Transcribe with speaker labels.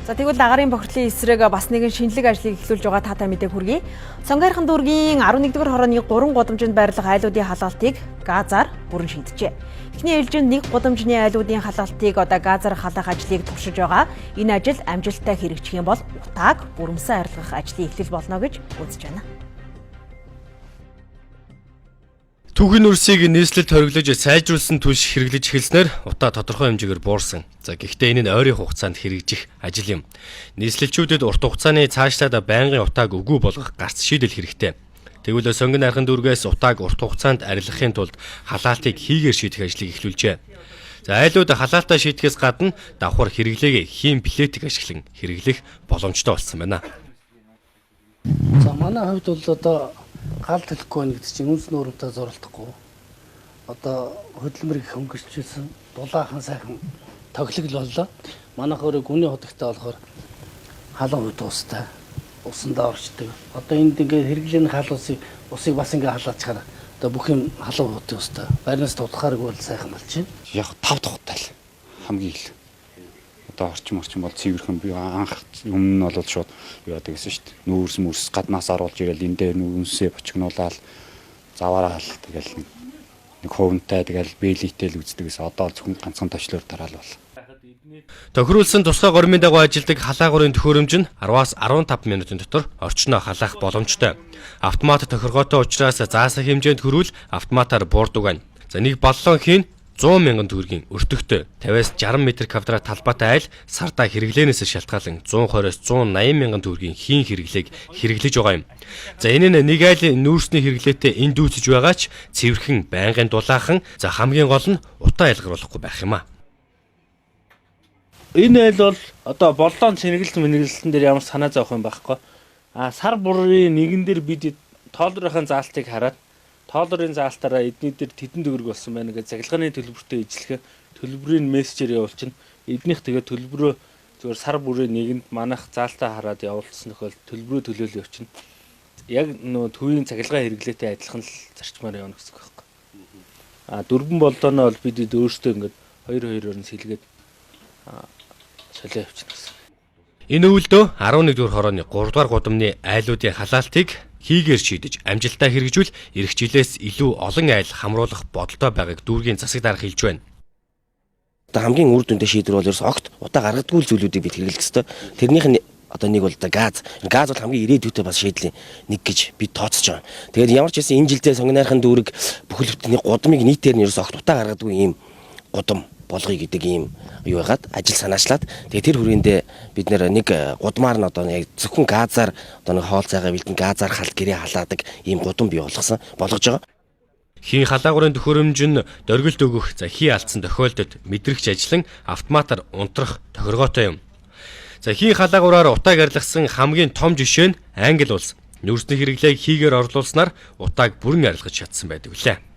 Speaker 1: За тэгвэл дагаарын бохирдлын эсрэг бас нэгэн шинэлэг ажлыг эхлүүлж байгаа таатай мэдээг хүргэе. Сонгойрхон дүүргийн 11-р хорооны 3 гудамжинд байрлах айлуудын халаалтыг газар бүрэн шийджээ. Эхний ээлжинд 1 гудамжны айлуудын халаалтыг одоо газар халаах ажлыг туршиж байгаа. Энэ ажил амжилттай хэрэгжих юм бол утааг бүрэмсэн арилгах ажлын эхлэл болно гэж үзэж байна.
Speaker 2: Түүхийн үрсийг нийслэлд хориглож сайжруулсан түлш хэрэглэж эхэлснээр утаа тодорхой хэмжээгээр буурсан. За гэхдээ энэ нь ойрын хугацаанд хэрэгжих ажил юм. Нийслэлчүүдэд урт хугацааны цаашлаад байнгын утааг үгүй болгох гарц шийдэл хэрэгтэй. Тэгвэл сонгон найрхан дүүргээс утааг урт хугацаанд арилгахын тулд халаалтыг хийгээр шийдэх ажлыг эхлүүлжээ. За айлууд халаалтаа шийдэхээс гадна давхар хэрэглээг хийм плетик ашиглан хэрэглэх боломжтой болсон байна.
Speaker 3: За манай хувьд бол одоо гал төлөхгүй байна гэдэг чинь үнс нуурынтай зурлахгүй. Одоо хөдөлмөрийг хөнгөжчихсэн дулаахан сайхан тоглол боллоо. Манайх өөрөө гүний хотогтой болохоор халуун хувь уустай усандаа орчдөг. Одоо энд ингээд хэрэглэний халуусыг усыг бас ингээд халаачаар одоо бүх юм халуун хувь уустай. Байрнаас тулахааргүй бол сайхан болж байна.
Speaker 4: Яг 5 дахь л хамгийн их. Одоо орчин бол цэвэрхэн би анх өмнө нь бол шууд юу яадаг гэсэн шүү дээ. Нүүрс мөрс гаднаас оруулж ирэл эндээ нүнсээ бочгнуулаад заваараа хал тэгэл нэг хувантай тэгэл бэлийтэй л үздэг гэсэн. Одоо зөвхөн ганцхан точлоор тараал бол.
Speaker 2: Тохируулсан тусгай гормын дагуу ажилдаг халаагуурын төхөөрөмж нь 10-аас 15 минутын дотор орчноо халаах боломжтой. Автомат тохиргоотой учраас заасан хэмжээнд хүрвэл автоматар буурдаг байна. За нэг баллон хийн 100 мянган төгрөгийн өртөгтэй 50-аас 60 м2 талбайтай айл сардаа хэрэглэнээс шалтгаалan 120-аас 180 мянган төгрөгийн хийн хэрэглээг хэрэглэж байгаа юм. За энэ нь нэг айлын нүүрсний хэрэглээтэй энд үүсэж байгаа ч цэвэрхэн байнгын дулаахан за хамгийн гол нь утаа ялгаруулахгүй байх юм а.
Speaker 5: Энэ айл бол одоо боллон сэнэгэлтэн дээр ямар санаа зовх юм байхгүй. Сар бүрийн нэгэн дээр бид тоолрын заалтыг хараад тоолрын заалтаараа эдний дээр тэдэн төгрөг болсон байна гэж цахилгааны төлбөртөө ижилхэн төлбөрийн мессежээр явуулчихна. Эднийх тэгээ төлбөрөө зөвхөн сар бүрийн нэгэнд манайх заалтаа хараад явуулсан тохиол төлбөрөө төлөөлөө явчихна. Яг нөө төвийн цахилгаан хэрэглээтэй адилхан л зарчмаар явна гэсэн үг байхгүй. Дөрвөн боллоноо бол бид өөрсдөө ингээд 2-2-оор нь сэлгээд солио явчихна гэсэн.
Speaker 2: Энэ үйлдөө 11-р хорооны 3-р гудамны айлуудын халаалтыг хийгээр шийдэж амжилттай хэрэгжүүл эх жилээс илүү олон айл хамруулах бодолтой байгааг дүүргийн засаг дарга хэлж байна.
Speaker 6: Одоо хамгийн үр дүндээ шийдвэр бол ерөөс огт утаа гаргадаггүй зүйлүүдийг бид хэрэглэх ёстой. Тэрнийх нь одоо нэг бол газ. Газ бол хамгийн ирээдүйтэй бас шийдлийн нэг гэж бид тооцож байгаа. Тэгээд ямар ч байсан энэ жилдээ сонгон найрхан дүүрэг бүхэл бүтний гудамыг нийтээр нь ерөөс огт утаа гаргадаггүй ийм гудам болгоё гэдэг ийм юу яагаад ажил санаачлаад тэгээ тэр хүрээндээ бид нэг гудмаар нь одоо яг зөвхөн газаар одоо нэг хоол цайгаа бэлдэн газаар халт гэрээ халаадаг ийм гудам бий болгож байгаа.
Speaker 2: Хийн халаагуурын төхөөрөмж нь дөргөлт өгөх за хий алдсан тохиолдолд мэдрэгч ажиллан автоматар унтрах тохиргоотой юм. За хийн халаагуураар утааг арилгасан хамгийн том жишээ нь Англи улс. Нүүрсний хэрэглээг хийгээр орлуулснаар утааг бүрэн арилгаж чадсан байдаг үлээ.